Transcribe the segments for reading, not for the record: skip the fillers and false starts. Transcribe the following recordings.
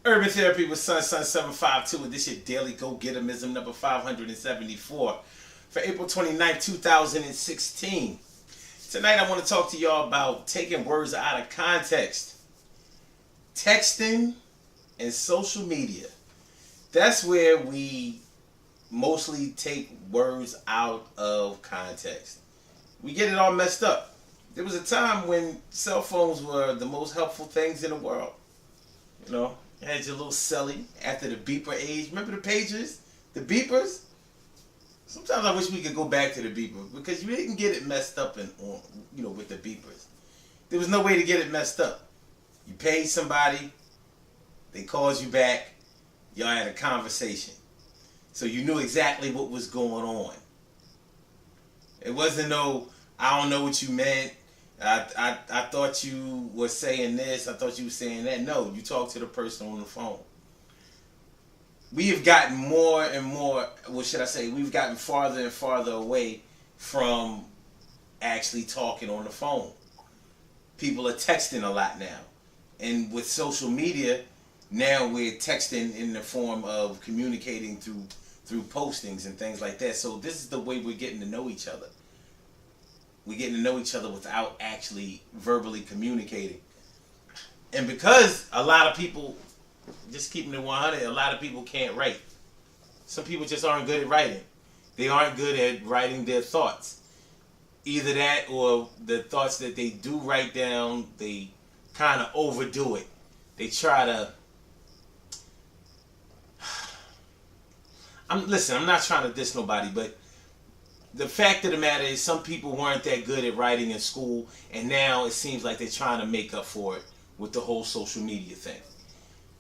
Urban Therapy with Sun 752, and this your daily go-getterism number 574 for April 29th, 2016. Tonight I want to talk to y'all about taking words out of context. Texting and social media. That's where we mostly take words out of context. We get it all messed up. There was a time when cell phones were the most helpful things in the world. You know, you had your little celly after the beeper age. Remember the pagers? The beepers? Sometimes I wish we could go back to the beeper because you didn't get it messed up with the beepers. There was no way to get it messed up. You paid somebody, they called you back, y'all had a conversation. So you knew exactly what was going on. It wasn't no, I don't know what you meant. I thought you were saying this. I thought you were saying that. No, you talked to the person on the phone. We have gotten more and more, what should I say, we've gotten farther and farther away from actually talking on the phone. People are texting a lot now. And with social media, now we're texting in the form of communicating through postings and things like that. So this is the way we're getting to know each other. We're getting to know each other without actually verbally communicating. And because a lot of people, just keeping it 100, a lot of people can't write. Some people just aren't good at writing. They aren't good at writing their thoughts. Either that or the thoughts that they do write down, they kind of overdo it. They try to... I'm not trying to diss nobody, but the fact of the matter is some people weren't that good at writing in school, and now it seems like they're trying to make up for it with the whole social media thing.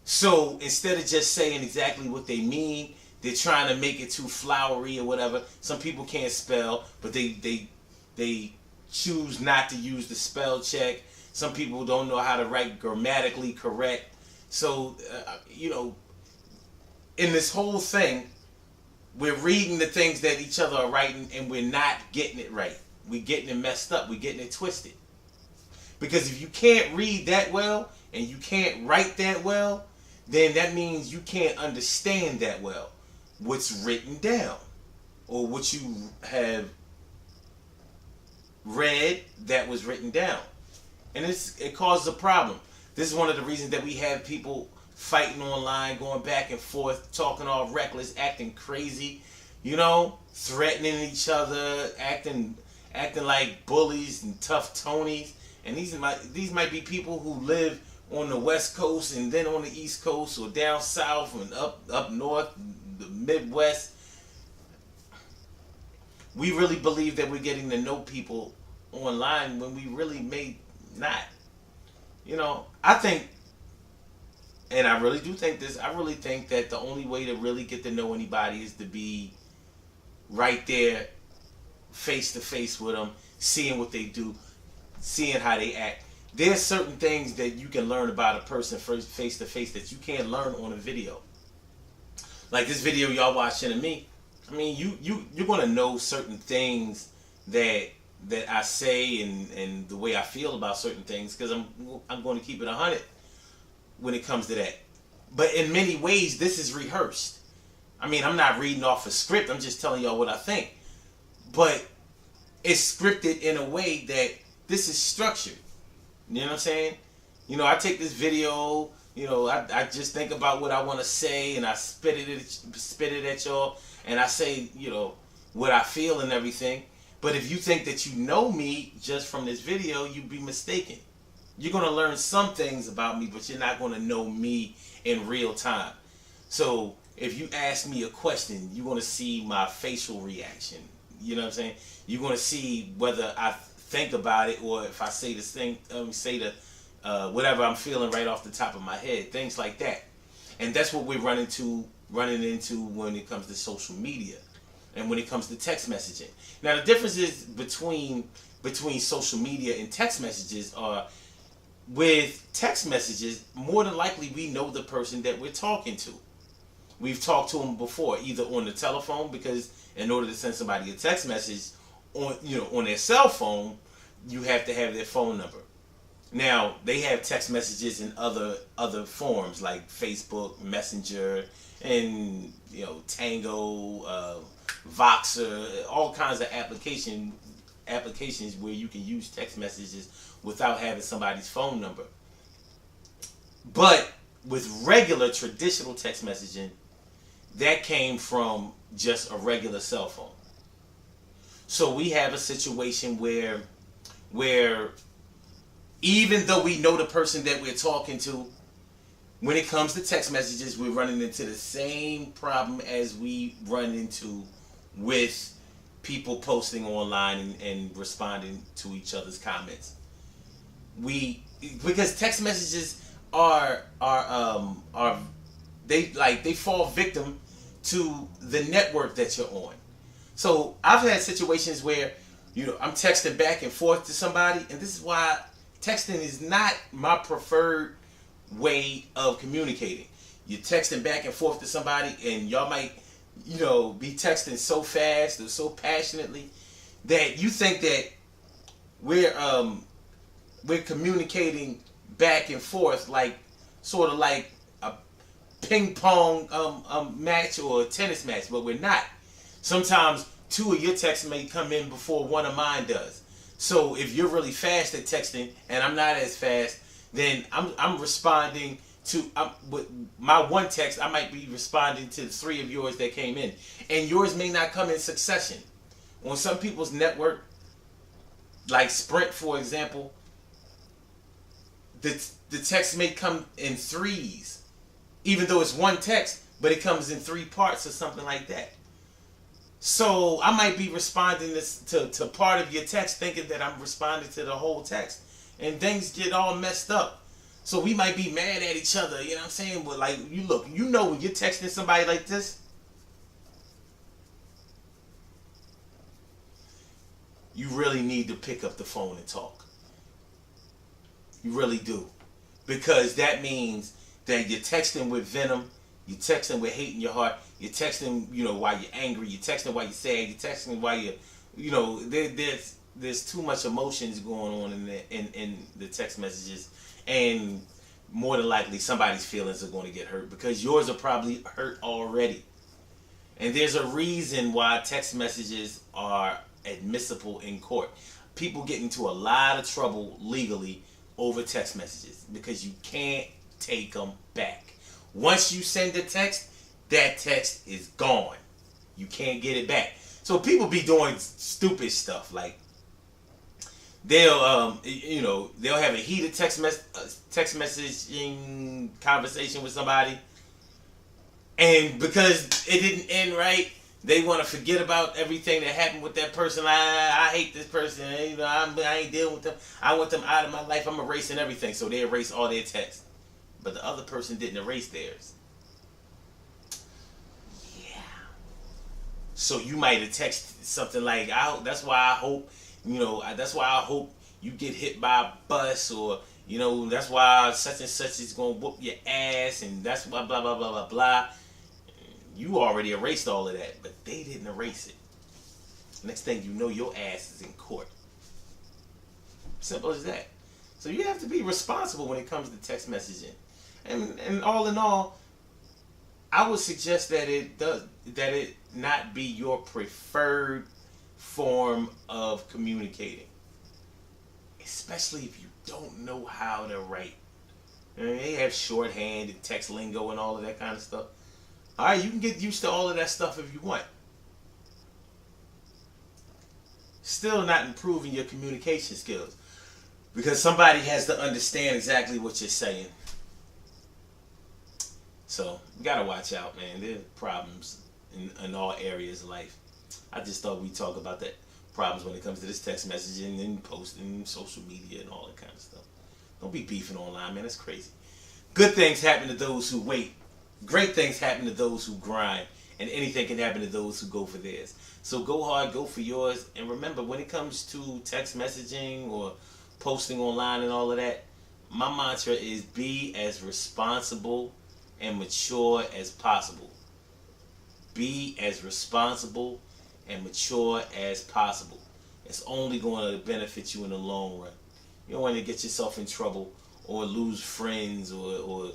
So instead of just saying exactly what they mean, they're trying to make it too flowery or whatever. Some people can't spell, but they choose not to use the spell check. Some people don't know how to write grammatically correct. So, in this whole thing, we're reading the things that each other are writing and we're not getting it right. We're getting it messed up. We're getting it twisted. Because if you can't read that well and you can't write that well, then that means you can't understand that well what's written down or what you have read that was written down. And it causes a problem. This is one of the reasons that we have people fighting online, going back and forth, talking all reckless, acting crazy, threatening each other, acting like bullies and tough Tonys. And these might be people who live on the West Coast and then on the East Coast or down south and up north, the Midwest. We really believe that we're getting to know people online when we really may not. I think, and I really do think this, I really think that the only way to really get to know anybody is to be right there, face to face with them, seeing what they do, seeing how they act. There's certain things that you can learn about a person first face to face that you can't learn on a video. Like this video y'all watching of me. I mean, you're gonna know certain things that I say and the way I feel about certain things because I'm going to keep it 100 when it comes to that. But in many ways, this is rehearsed. I mean, I'm not reading off a script. I'm just telling y'all what I think. But it's scripted in a way that this is structured. You know what I'm saying? I take this video, I just think about what I want to say and I spit it at y'all and I say, what I feel and everything. But if you think that you know me just from this video, you'd be mistaken. You're going to learn some things about me, but you're not going to know me in real time. So if you ask me a question, you're going to see my facial reaction. You know what I'm saying? You're going to see whether I think about it or if I say this thing, whatever I'm feeling right off the top of my head, things like that. And that's what we're running into when it comes to social media and when it comes to text messaging. Now the difference is between social media and text messages are with text messages, more than likely we know the person that we're talking to. We've talked to them before, either on the telephone, because in order to send somebody a text message on their cell phone, you have to have their phone number. Now they have text messages in other forms like Facebook Messenger and Tango, Voxer, all kinds of applications where you can use text messages without having somebody's phone number. But with regular traditional text messaging, that came from just a regular cell phone. So we have a situation where even though we know the person that we're talking to, when it comes to text messages, we're running into the same problem as we run into with people posting online and responding to each other's comments. We Because text messages are they fall victim to the network that you're on. So I've had situations where I'm texting back and forth to somebody, and this is why texting is not my preferred way of communicating. You're texting back and forth to somebody, and y'all might be texting so fast or so passionately that you think that we're communicating back and forth like sort of like a ping pong match or a tennis match, but we're not. Sometimes two of your texts may come in before one of mine does. So if you're really fast at texting and I'm not as fast, then I'm responding to with my one text. I might be responding to three of yours that came in, and yours may not come in succession. On some people's network, like Sprint, for example, the text may come in threes, even though it's one text, but it comes in three parts or something like that. So I might be responding to part of your text thinking that I'm responding to the whole text. And things get all messed up. So we might be mad at each other, you know what I'm saying? But like, when you're texting somebody like this, you really need to pick up the phone and talk. You really do. Because that means that you're texting with venom, you're texting with hate in your heart, you're texting, while you're angry, you're texting while you're sad, you're texting while there's too much emotions going on in the text messages, and more than likely somebody's feelings are going to get hurt because yours are probably hurt already. And there's a reason why text messages are admissible in court. People get into a lot of trouble legally over text messages because you can't take them back. Once you send a text, that text is gone. You can't get it back. So people be doing stupid stuff like they'll have a heated text messaging conversation with somebody, and because it didn't end right, they want to forget about everything that happened with that person. I hate this person. I ain't dealing with them. I want them out of my life. I'm erasing everything. So they erase all their texts, but the other person didn't erase theirs. Yeah. So you might have texted something like, That's why I hope you get hit by a bus," or that's why such and such is gonna whoop your ass, and that's why blah blah blah blah blah. You already erased all of that, but they didn't erase it. Next thing you know, your ass is in court. Simple as that. So you have to be responsible when it comes to text messaging. And all in all, I would suggest that it not be your preferred form of communicating. Especially if you don't know how to write. They have shorthand and text lingo and all of that kind of stuff. Alright, you can get used to all of that stuff if you want. Still not improving your communication skills. Because somebody has to understand exactly what you're saying. So, you gotta watch out, man. There are problems in all areas of life. I just thought we'd talk about that problems when it comes to this text messaging and posting, social media, and all that kind of stuff. Don't be beefing online, man. That's crazy. Good things happen to those who wait. Great things happen to those who grind. And anything can happen to those who go for theirs. So go hard, go for yours. And remember, when it comes to text messaging or posting online and all of that, my mantra is be as responsible and mature as possible. Be as responsible and mature as possible. It's only going to benefit you in the long run. You don't want to get yourself in trouble or lose friends or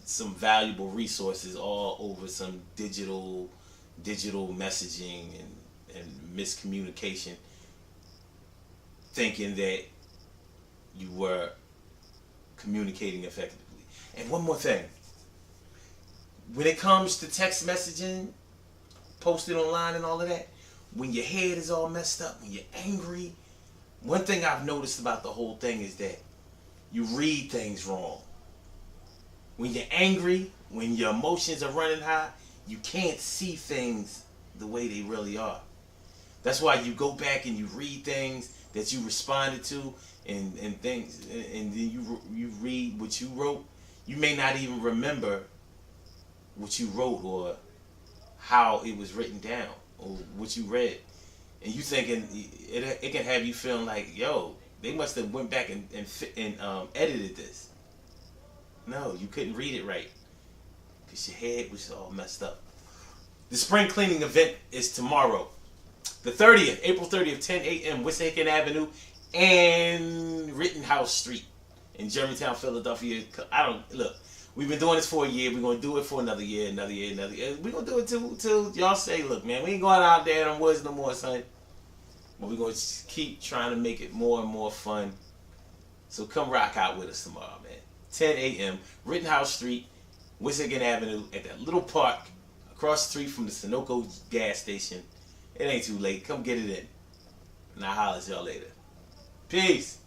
some valuable resources all over some digital messaging and miscommunication, thinking that you were communicating effectively. And one more thing. When it comes to text messaging, posted online and all of that, when your head is all messed up, when you're angry, one thing I've noticed about the whole thing is that you read things wrong. When you're angry, when your emotions are running high, you can't see things the way they really are. That's why you go back and you read things that you responded to and things, and then you read what you wrote. You may not even remember what you wrote or how it was written down or what you read, and you thinking it can have you feeling like, yo, they must have went back and edited this. No, you couldn't read it right because your head was all messed up. The spring cleaning event is tomorrow, the 30th, April 30th, 10 a.m. Wissahickon Avenue and Rittenhouse Street in Germantown, Philadelphia. Look. We've been doing this for a year. We're gonna do it for another year. We're gonna do it till y'all say, look, man, we ain't going out there in the woods no more, son. But we're gonna keep trying to make it more and more fun. So come rock out with us tomorrow, man. 10 a.m. Rittenhouse Street, Wissahickon Avenue, at that little park across the street from the Sunoco gas station. It ain't too late. Come get it in. And I'll holler at y'all later. Peace.